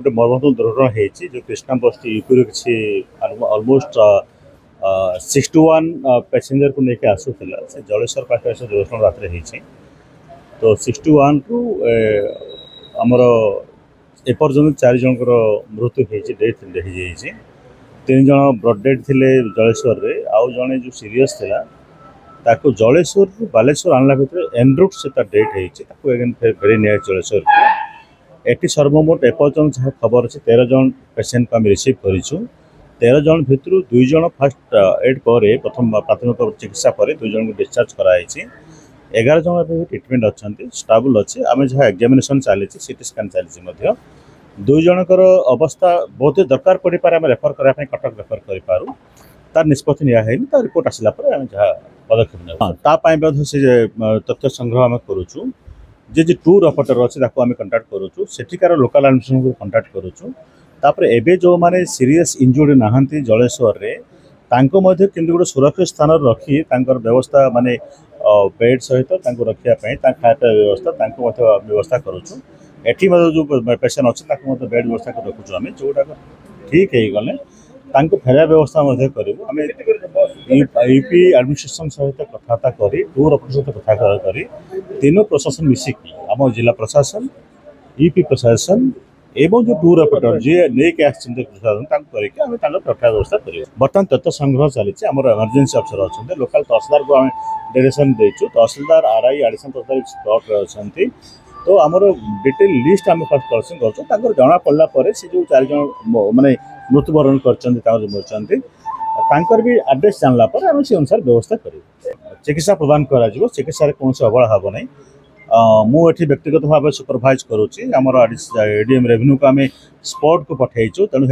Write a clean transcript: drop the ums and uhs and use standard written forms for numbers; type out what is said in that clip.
गोटे मर्मांतक दुर्घटना होती जो कृष्णा बस यूपी किसी अलमोस्ट 61 पैसेंजर को लेकर आसूला से जलेश्वर पाखे से दुर्घटना रात होती तो 61 रु आमर एपर्यंत 4 जनकर मृत्यु होती डेथ हो 3 जन ब्रड डेड थे जलेश्वर रे आउ जड़े जो सीरीयस थिला ताको जलेश्वर रु बालेश्वर आणला भितर एनरूट से डेथ होती फेरी निया जलेश्वर एटी सर्वमोट एपर्यंत जहाँ खबर अच्छे 13 जन पेसेंट को आम रिसीव करूँ 13 जन भितर 2 जन फास्ट एड पर प्रथम प्राथमिक चिकित्सा पर 2 जन को डिस्चार्ज कराई 11 जन ट्रिटमेंट अच्छा स्टाबल अच्छे आम जहाँ एग्जामिनेशन चली सीटी स्कान चली 2 जनकर अवस्था बहुत दरकार पड़ पारे आम रेफर करने कटक रेफर करूँ तार निष्पत्ति नियाहनी रिपोर्ट आसला जहाँ पदक्षेप ने से तथ्य संग्रह आम करुचु जे टूर ऑपरेटर अच्छे आम कंटाक्ट करुचु सेठिकार लोकल एडमिनिस्ट्रेशन को कंटाक्ट करुचु तापर एबे जो माने सीरीयस इंजुर्ड नहांती जलेश्वर रे तांको मध्य किंतु गोटे सुरक्षित स्थान रखी तांकर व्यवस्था माने बेड सहित तांको रखिया पई ता खाया व्यवस्था तांको मध्य व्यवस्था करुचु एठी जो पेशेंट अच्छे तांको मध्य बेड व्यवस्था कर रखुचु आम जोटा ठीक है गले तांको फेरा व्यवस्था मध्य करिवु आम यूपी एडमिनिस्ट्रेशन सहित कथबार्ता करी टूर ऑपरेटर सहित कथा करी तीनों प्रशासन मिसिकी आम जिला प्रशासन यूपी प्रशासन एवं जो टूर ऑपरेटर जी नहीं प्रशासन करके रक्षा व्यवस्था कर बर्तमान तथ्य संग्रह चली एमरजेंसी अफसर अच्छा लोकल तहसीलदार को आम डायरेक्शन देचु तहसीलदार आरआई एडिशनल तहसीलदार स्पॉट अच्छा तो आमर डिटेल लिस्ट आम फर्स्ट कलेक्शन कर जना पड़ा से जो 4 जन माने मृत्युवरण कर भी आड्रेस जानला आम से अनुसार व्यवस्था कर चिकित्सा प्रदान करा चिकित्सा कौन अवहेला हम ना मुझे व्यक्तिगत भाव सुपरभाइज करुँची आमर एडीएम रेवेन्यू को आम स्पॉट को पठेचु तेणु